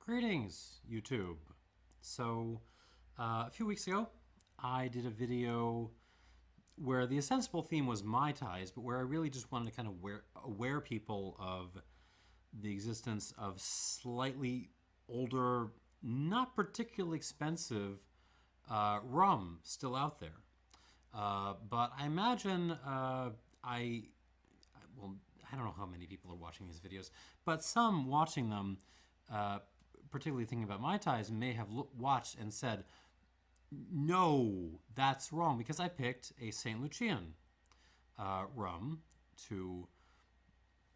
Greetings, YouTube. So, a few weeks ago, I did a video where the ostensible theme was Mai Tais, but where I really just wanted to kind of aware people of the existence of slightly older, not particularly expensive rum still out there. But I imagine well, I don't know how many people are watching these videos, but some watching them, particularly thinking about Mai Tais, may have watched and said, no, that's wrong, because I picked a St. Lucian rum to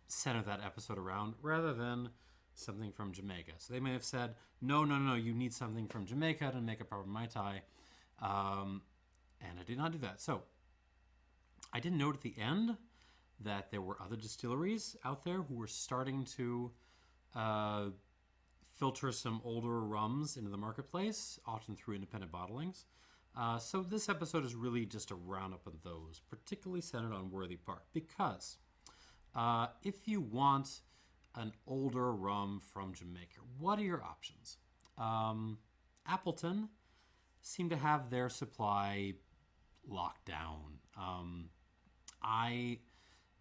center that episode around rather than something from Jamaica. So they may have said, no, you need something from Jamaica to make a proper Mai Tai. And I did not do that. So I did note at the end that there were other distilleries out there who were starting to filter some older rums into the marketplace, often through independent bottlings. So this episode is really just a roundup of those, particularly centered on Worthy Park, because if you want an older rum from Jamaica, what are your options? Appleton seem to have their supply locked down.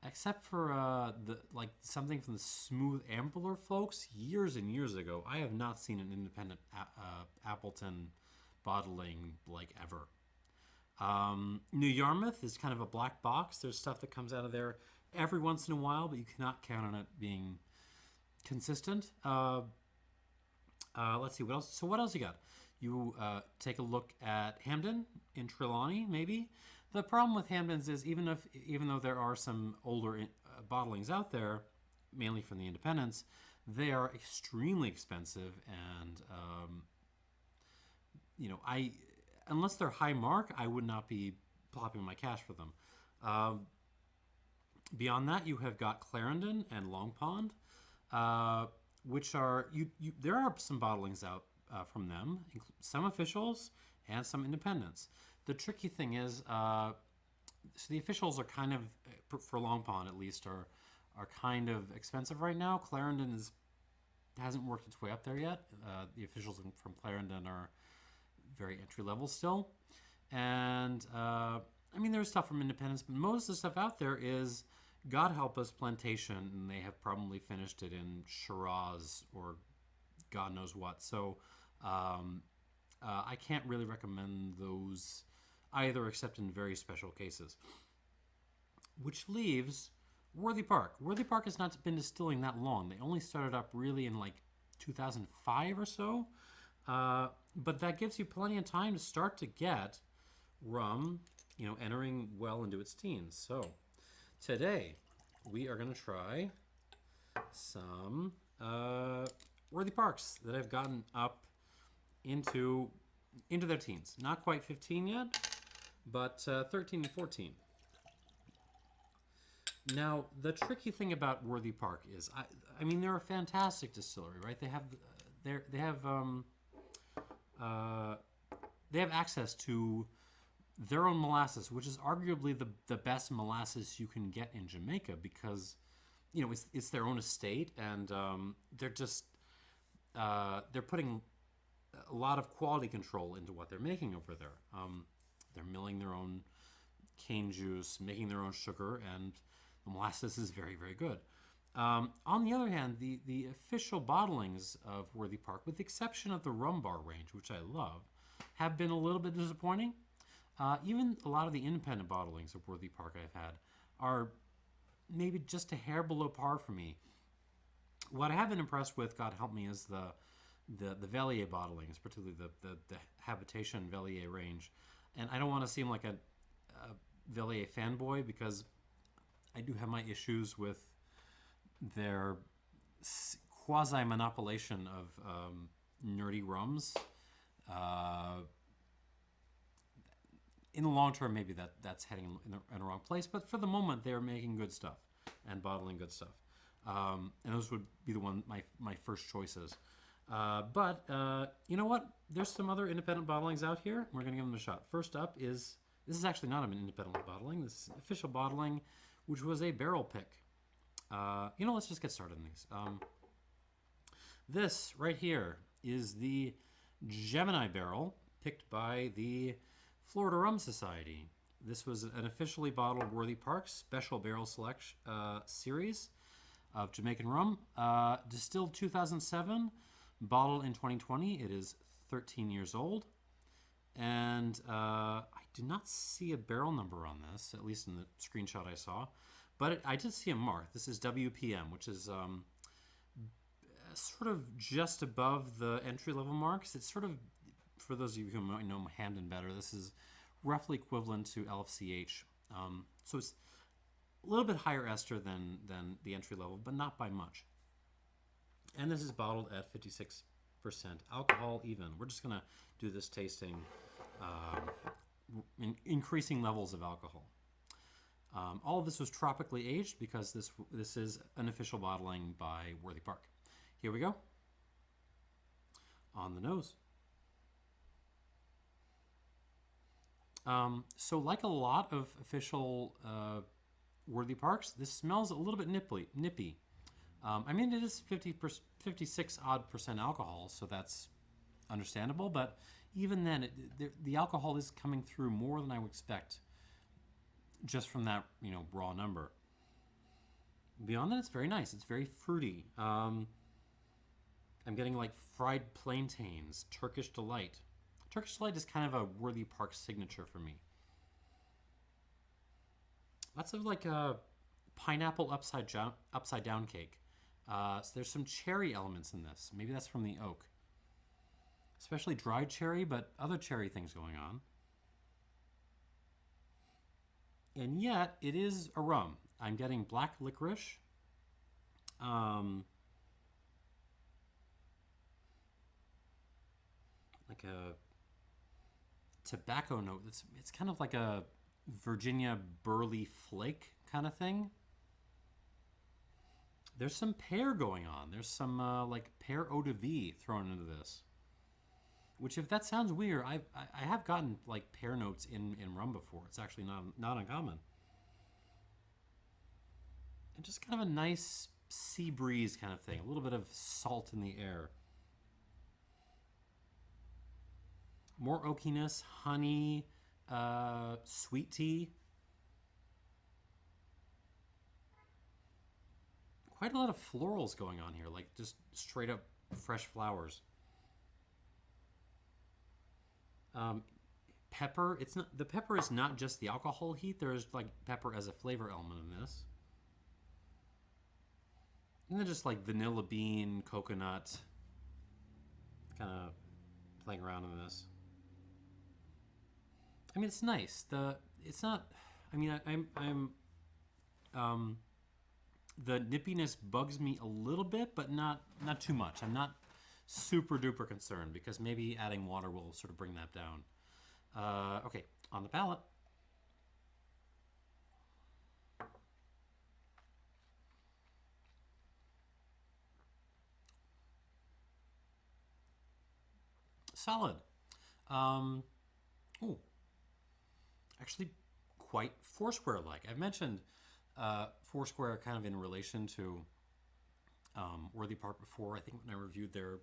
Except for something from the Smooth Ambler folks years and years ago, I have not seen an independent Appleton bottling like ever. New Yarmouth is kind of a black box. There's stuff that comes out of there every once in a while, but you cannot count on it being consistent. Let's see what else. So what else you got? You take a look at Hampden in Trelawney, maybe. The problem with Hampdens is even though there are some older bottlings out there, mainly from the independents, they are extremely expensive, and unless they're high mark, I would not be plopping my cash for them. Beyond that, you have got Clarendon and Long Pond, which are there are some bottlings out from them, some officials and some independents. The tricky thing is, so the officials are kind of, for Long Pond at least, are kind of expensive right now. Clarendon hasn't worked its way up there yet. The officials from Clarendon are very entry level still, and there's stuff from independents, but most of the stuff out there is, God help us, plantation, and they have probably finished it in Shiraz or God knows what. So I can't really recommend those either, except in very special cases. Which leaves Worthy Park. Worthy Park has not been distilling that long. They only started up really in like 2005 or so. But that gives you plenty of time to start to get rum, entering well into its teens. So today we are going to try some Worthy Parks that have gotten up into their teens. Not quite 15 yet, but 13 and 14. Now, the tricky thing about Worthy Park is, they're a fantastic distillery, right? They have access to their own molasses, which is arguably the best molasses you can get in Jamaica, because it's their own estate, and they're putting a lot of quality control into what they're making over there. They're milling their own cane juice, making their own sugar, and the molasses is very, very good. On the other hand, the official bottlings of Worthy Park, with the exception of the rum bar range, which I love, have been a little bit disappointing. Even a lot of the independent bottlings of Worthy Park I've had are maybe just a hair below par for me. What I have been impressed with, God help me, is the Velier bottlings, particularly the Habitation Velier range. And I don't want to seem like a Velier fanboy, because I do have my issues with their quasi-monopolation of nerdy rums. In the long term, maybe that's heading in the wrong place, but for the moment, they're making good stuff and bottling good stuff. And those would be my first choices. But you know what? There's some other independent bottlings out here. We're going to give them a shot. First up this is actually not an independent bottling. This is an official bottling, which was a barrel pick. Let's just get started on these. This right here is the Gemini Barrel picked by the Florida Rum Society. This was an officially bottled Worthy Park Special Barrel Select series of Jamaican rum. Distilled 2007, bottled in 2020. It is 13 years old. And I did not see a barrel number on this, at least in the screenshot I saw. But I did see a mark. This is WPM, which is sort of just above the entry-level marks. It's sort of, for those of you who might know Hampden better, this is roughly equivalent to LFCH. So it's a little bit higher ester than the entry-level, but not by much. And this is bottled at 56% alcohol even. We're just going to do this tasting increasing levels of alcohol. All of this was tropically aged because this is an official bottling by Worthy Park. Here we go. On the nose. So like a lot of official Worthy Parks, this smells a little bit nippy. I mean, it is 56 odd percent alcohol, so that's understandable, but even then, the alcohol is coming through more than I would expect just from that, raw number. Beyond that, it's very nice. It's very fruity. I'm getting like fried plantains, Turkish Delight. Turkish Delight is kind of a Worthy Park signature for me. Lots of like a pineapple upside down cake. So there's some cherry elements in this. Maybe that's from the oak. Especially dried cherry, but other cherry things going on. And yet, it is a rum. I'm getting black licorice. Like a tobacco note. It's kind of like a Virginia burley flake kind of thing. There's some pear going on. There's some like pear eau de vie thrown into this. Which, if that sounds weird, I have gotten like pear notes in rum before. It's actually not uncommon. And just kind of a nice sea breeze kind of thing. A little bit of salt in the air. More oakiness, honey, sweet tea. Quite a lot of florals going on here, like just straight up fresh flowers. Pepper. The pepper is not just the alcohol heat. There's like pepper as a flavor element in this. And then just like vanilla bean, coconut, kind of playing around in this. I mean, it's nice. It's not. I mean, the nippiness bugs me a little bit, but not too much. I'm not super duper concerned because maybe adding water will sort of bring that down. Okay, on the palate. Solid. Oh, actually quite Foursquare-like. I've mentioned Foursquare kind of in relation to Worthy Park before. I think when I reviewed their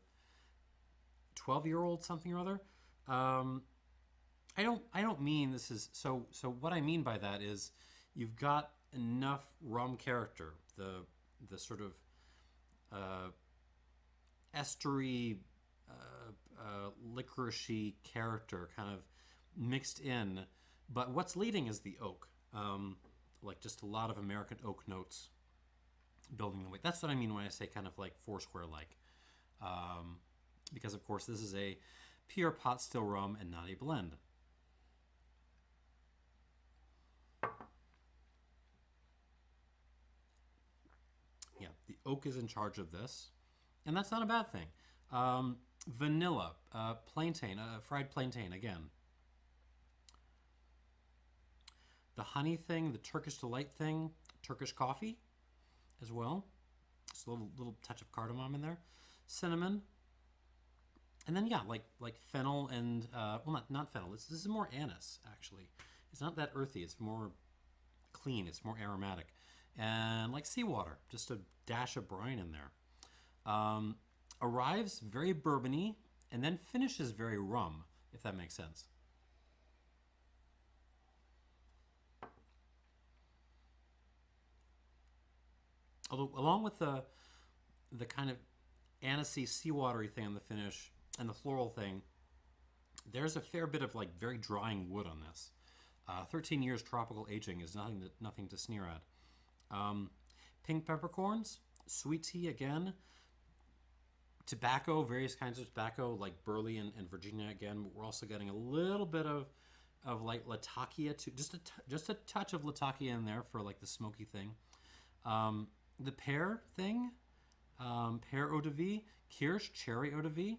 12-year-old something or other. I don't mean this is so what I mean by that is you've got enough rum character, the sort of estery, licoricey character kind of mixed in, but what's leading is the oak, like just a lot of American oak notes building the way. That's what I mean when I say kind of like Foursquare-like, because of course this is a pure pot still rum and not a blend. Yeah, the oak is in charge of this, and that's not a bad thing. Vanilla, plantain, fried plantain again. The honey thing, the Turkish Delight thing, Turkish coffee as well. Just a little touch of cardamom in there. Cinnamon. And then, yeah, like fennel and, well, not fennel. This is more anise, actually. It's not that earthy. It's more clean. It's more aromatic. And like seawater, just a dash of brine in there. Arrives very bourbony and then finishes very rum, if that makes sense. Although, along with the kind of anisey, seawatery thing on the finish and the floral thing, there's a fair bit of like very drying wood on this. 13 years tropical aging is nothing to sneer at. Pink peppercorns, sweet tea again, tobacco, various kinds of tobacco like Burley and Virginia again. But we're also getting a little bit of like Latakia too, just a touch of Latakia in there for like the smoky thing. The pear thing, pear eau de vie, kirsch, cherry eau de vie.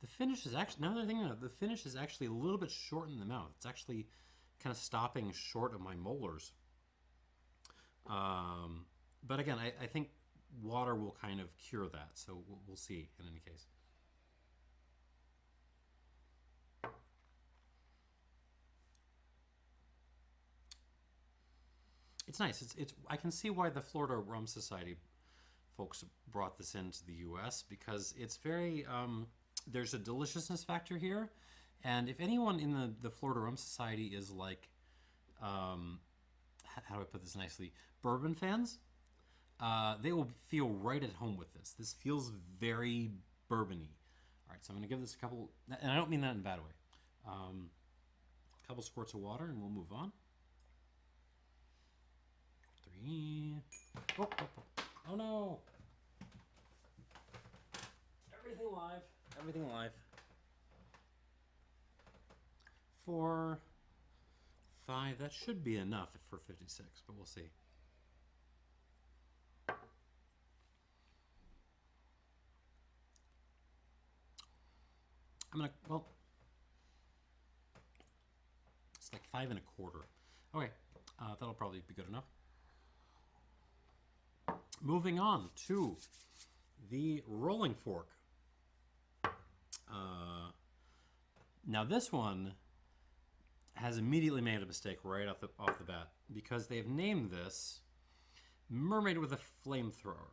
The finish is actually, now that I think about it, the finish is actually a little bit short in the mouth. It's actually kind of stopping short of my molars. But again, I think water will kind of cure that, so we'll see in any case. It's nice. It's I can see why the Florida Rum Society folks brought this into the U.S. because it's very there's a deliciousness factor here, and if anyone in the Florida Rum Society is like how do I put this nicely, bourbon fans, they will feel right at home with this. This feels very bourbony. All right, so I'm going to give this a couple, and I don't mean that in a bad way. A couple squirts of water, and we'll move on. 3. Oh no! Everything live. Everything live. 4, 5. That should be enough for 56, but we'll see. I'm gonna, well, it's like 5 1/4. Okay, that'll probably be good enough. Moving on to the rolling fork. Now this one has immediately made a mistake right off the bat because they've named this Mermaid with a Flamethrower,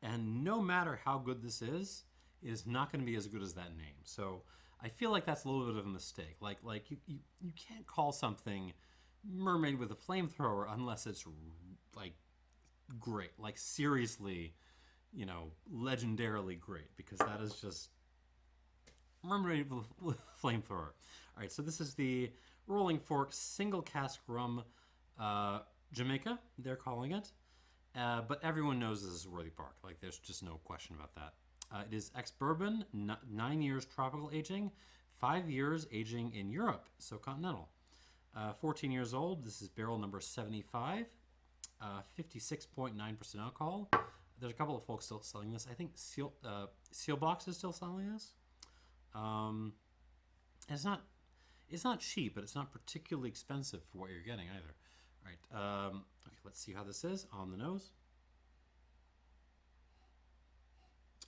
and no matter how good this is, it is not going to be as good as that name. So I feel like that's a little bit of a mistake. Like you can't call something Mermaid with a Flamethrower unless it's like great, like seriously, you know, legendarily great, because that is just Mermaid with a Flamethrower. All right, so this is the Rolling Fork Single Cask Rum Jamaica, they're calling it. But everyone knows this is Worthy Park. Like, there's just no question about that. It is ex-bourbon, 9 years tropical aging, 5 years aging in Europe, so continental. 14 years old. This is barrel number 75. 56.9% alcohol. There's a couple of folks still selling this. I think Sealbox is still selling this. It's not cheap, but it's not particularly expensive for what you're getting either. All right. Okay, let's see how this is on the nose.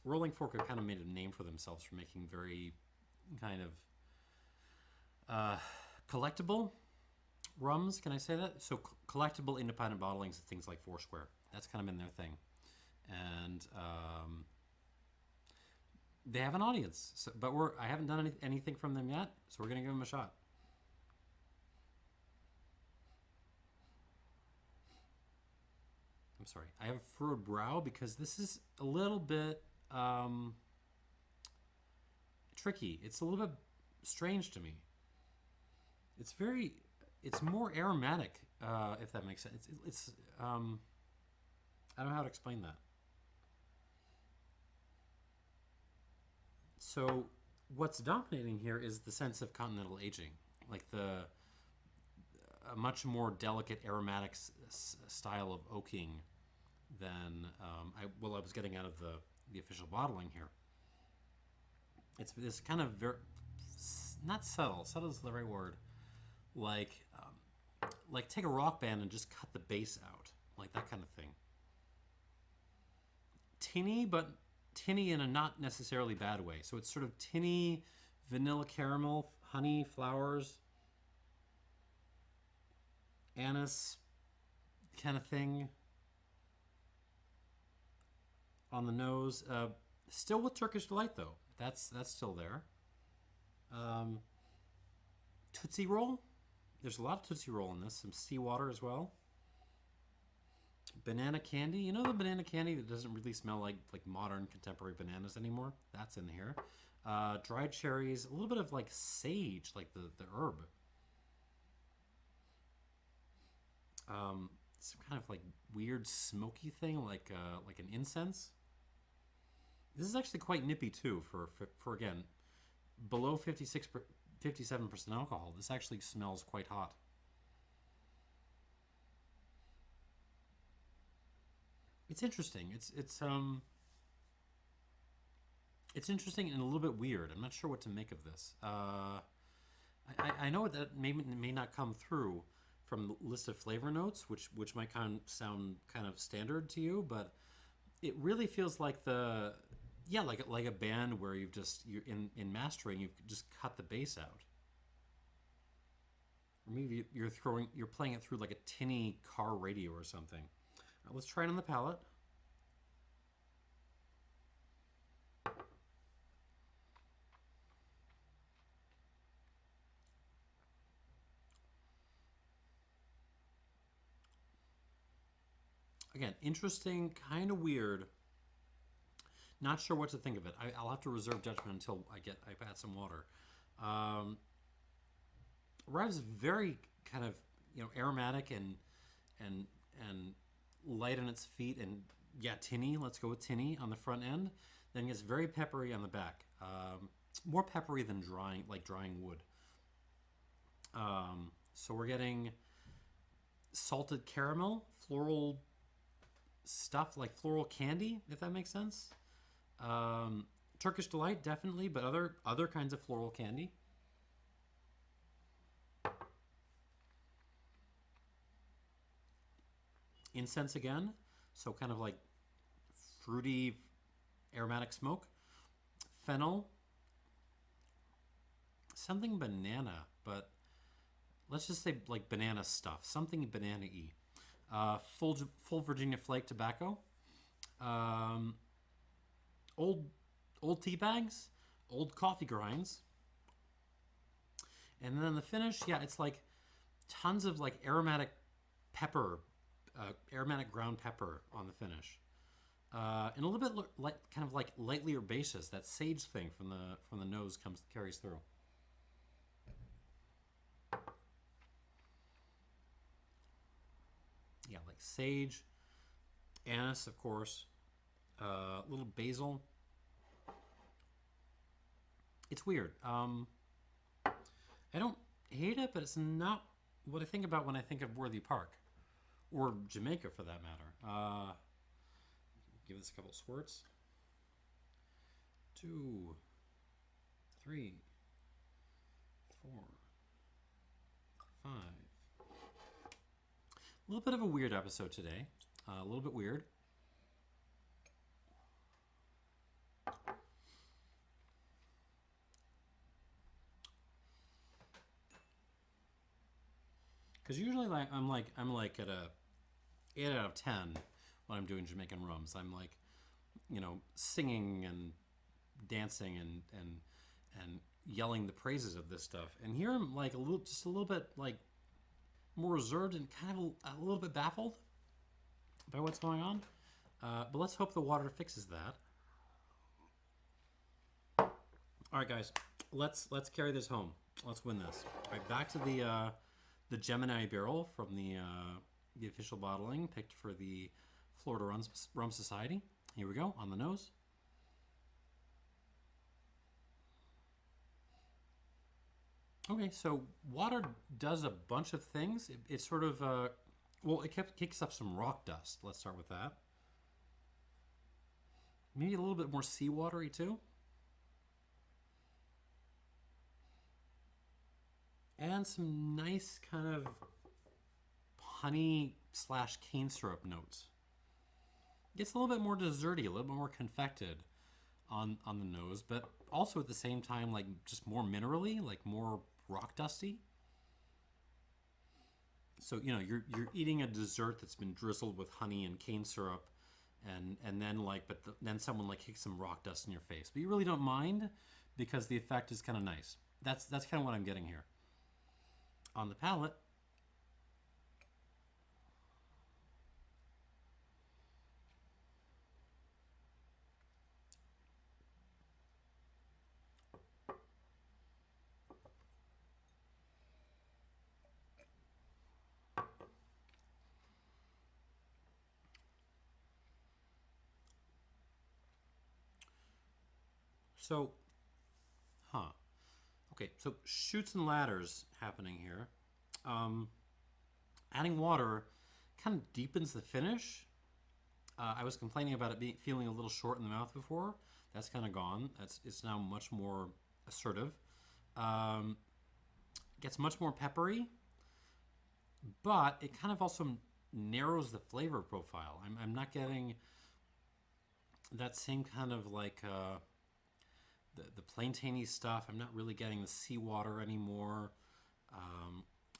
Rolling Fork have kind of made a name for themselves for making very kind of collectible rums. Can I say that? So collectible independent bottlings, things like Foursquare. That's kind of been their thing. And they have an audience, so, but I haven't done anything from them yet, so we're gonna give them a shot. I'm sorry, I have a furrowed brow because this is a little bit tricky. It's a little bit strange to me. It's more aromatic, if that makes sense. It's I don't know how to explain that. So what's dominating here is the sense of continental aging, like a much more delicate aromatic style of oaking than I was getting out of the official bottling here. It's this kind of not subtle. Subtle is the right word. Like take a rock band and just cut the bass out, like that kind of thing. Tinny, but tinny in a not necessarily bad way. So it's sort of tinny, vanilla caramel, honey, flowers, anise kind of thing. on the nose. Still with Turkish Delight though. That's still there. Tootsie Roll. There's a lot of Tootsie Roll in this. Some seawater as well. Banana candy. You know the banana candy that doesn't really smell like modern contemporary bananas anymore? That's in here. Dried cherries. A little bit of like sage, like the herb. Some kind of like weird smoky thing, like an incense. This is actually quite nippy too for again, below 57% alcohol. This actually smells quite hot. It's interesting. It's interesting and a little bit weird. I'm not sure what to make of this. I know that may not come through from the list of flavor notes, which might sound kind of standard to you, but it really feels like like a band where you're in mastering, you've just cut the bass out. Or maybe you're playing it through like a tinny car radio or something. All right, let's try it on the palate. Again, interesting, kind of weird. Not sure what to think of it. I'll have to reserve judgment until I've had some water. Arrives very kind of aromatic and light on its feet, and tinny. Let's go with tinny on the front end. Then gets very peppery on the back. More peppery than drying wood. So we're getting salted caramel, floral stuff like floral candy, if that makes sense. Turkish Delight, definitely, but other kinds of floral candy. Incense again, so kind of like fruity, aromatic smoke. Fennel, something banana, but let's just say like banana stuff, something banana-y. Full Virginia flake tobacco. Old tea bags, old coffee grinds, and then the finish, it's like tons of like aromatic pepper, aromatic ground pepper on the finish, and a little bit like kind of like lightly herbaceous. That sage thing from the nose carries through. Yeah, like sage, anise, of course, a little basil. It's weird. I don't hate it, but it's not what I think about when I think of Worthy Park, or Jamaica for that matter. Give this a couple squirts. 2, 3, 4, 5. A little bit of a weird episode today. A little bit weird. Because usually I'm like at a 8 out of 10 when I'm doing Jamaican rums. I'm like, singing and dancing and yelling the praises of this stuff. And here I'm like just a little bit like more reserved and kind of a little bit baffled by what's going on. But let's hope the water fixes that. All right, guys, let's carry this home. Let's win this. All right, back to the Gemini Barrel from the official bottling picked for the Florida Rum Society. Here we go, on the nose. Okay, so water does a bunch of things. It sort of, it kicks up some rock dust. Let's start with that. Maybe a little bit more seawatery too. And some nice kind of honey / cane syrup notes. Gets a little bit more desserty, a little bit more confected on the nose, but also at the same time like just more minerally, like more rock dusty. So you're eating a dessert that's been drizzled with honey and cane syrup and then like, then someone like kicks some rock dust in your face, but you really don't mind because the effect is kind of nice. That's kind of what I'm getting here on the palate. So, huh? Okay, so chutes and ladders happening here. Um, Adding water kind of deepens the finish. I was complaining about it being feeling a little short in the mouth before. That's kind of gone. It's now much more assertive. Um, Gets much more peppery, but it kind of also narrows the flavor profile. I'm not getting that same kind of like the plantainy stuff. I'm not really getting the seawater anymore.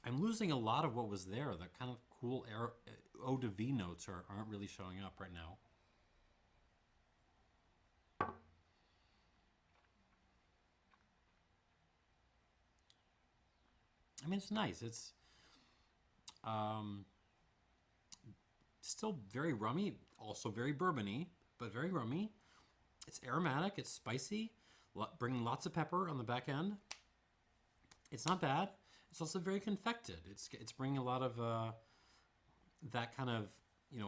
I'm losing a lot of what was there. The kind of cool eau de vie notes aren't really showing up right now. I mean, it's nice. It's um, still very rummy, also very bourbony, but very rummy. It's aromatic. It's spicy, bringing lots of pepper on the back end. It's not bad. It's also very confected. It's bringing a lot of that kind of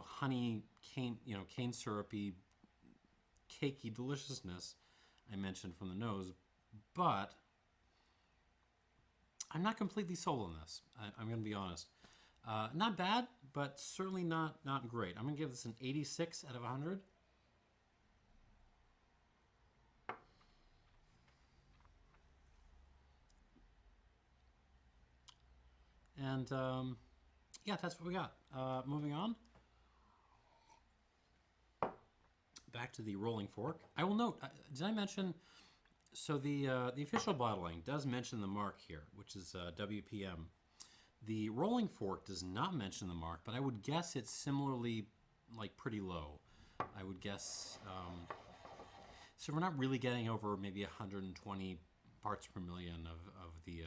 honey cane cane syrupy cakey deliciousness I mentioned from the nose, but I'm not completely sold on this. I'm going to be honest. Not bad, but certainly not great. I'm going to give this an 86 out of 100. And yeah, that's what we got. Moving on. Back to the rolling fork. I will note, did I mention, so the official bottling does mention the marque here, which is WPM. The rolling fork does not mention the marque, but I would guess it's similarly like pretty low. I would guess, so we're not really getting over maybe 120 parts per million of the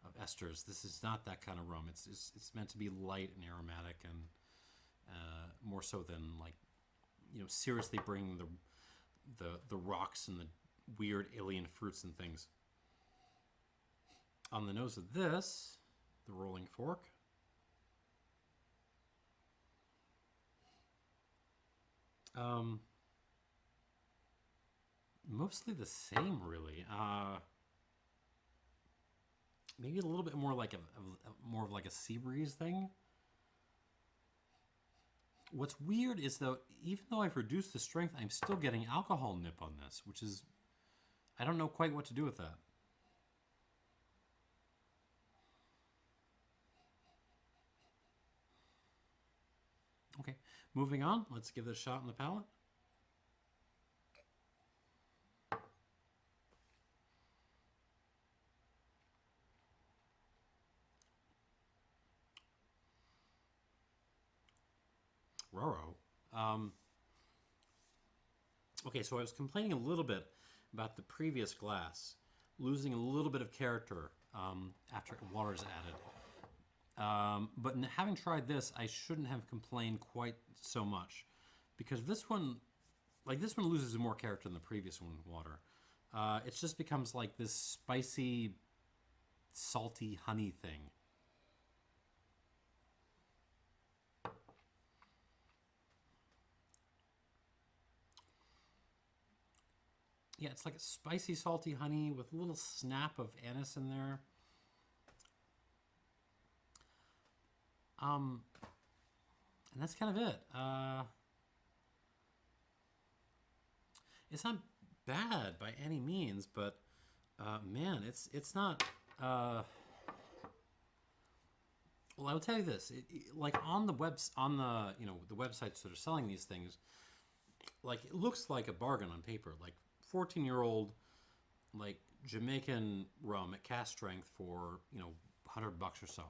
of esters. This is not that kind of rum. It's meant to be light and aromatic, and more so than like seriously bringing the rocks and the weird alien fruits and things. On the nose of this, the rolling fork, mostly the same, really. Maybe a little bit more like more of like a sea breeze thing. What's weird is though, even though I've reduced the strength, I'm still getting alcohol nip on this, which is, I don't know quite what to do with that. Okay, moving on. Let's give this a shot in the palate. Roro. Okay, so I was complaining a little bit about the previous glass losing a little bit of character after water is added. But having tried this, I shouldn't have complained quite so much, because this one loses more character than the previous one with water. It just becomes like this spicy, salty honey thing. Yeah, it's like a spicy, salty honey with a little snap of anise in there. And that's kind of it. It's not bad by any means, but man, it's not. Well, I will tell you this: like on the the websites that are selling these things, like it looks like a bargain on paper, like 14-year-old, like Jamaican rum at cask strength for $100 or so.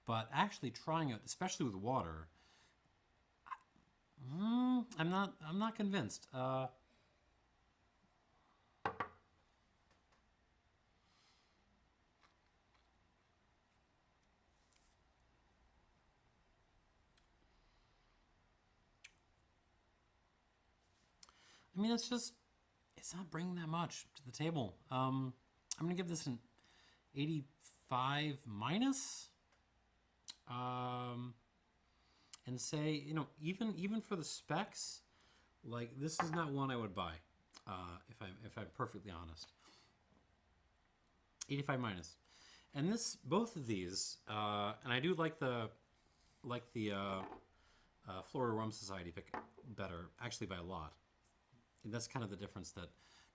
But actually trying it, especially with water, I'm not convinced. I mean, it's not bringing that much to the table. I'm gonna give this an 85 minus. And say, even for the specs, like this is not one I would buy. If I'm perfectly honest. 85 minus. And both of these, and I do like the Florida Rum Society pick better, actually by a lot. And that's kind of the difference that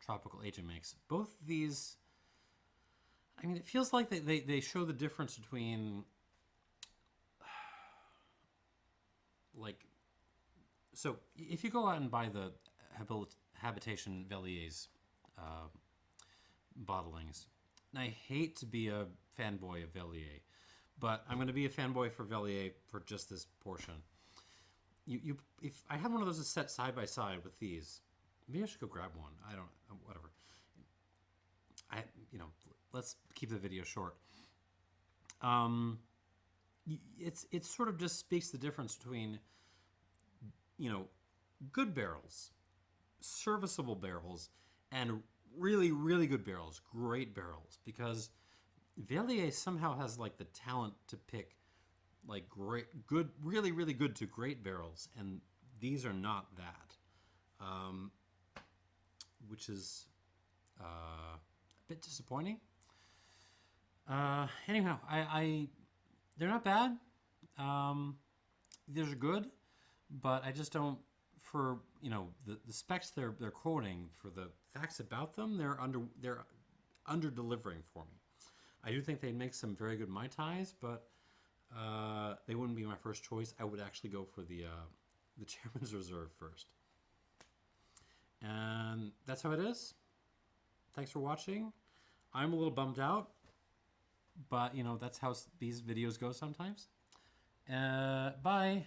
tropical aging makes. Both of these, I mean, it feels like they show the difference between, like, so if you go out and buy the Habitation Velier's bottlings, and I hate to be a fanboy of Velier, but I'm going to be a fanboy for Velier for just this portion. If I had one of those set side by side with these, maybe I should go grab one. I don't, whatever. Let's keep the video short. It sort of just speaks the difference between, good barrels, serviceable barrels, and really, really good barrels, great barrels, because Velier somehow has like the talent to pick like good, really, really good to great barrels, and these are not that, which is a bit disappointing. Anyhow, they're not bad. These are good, but I just don't, for the specs they're quoting, for the facts about them, they're under delivering for me. I do think they make some very good Mai Tais, but they wouldn't be my first choice. I would actually go for the Chairman's Reserve first. And that's how it is. Thanks for watching. I'm a little bummed out, but that's how these videos go sometimes. Bye.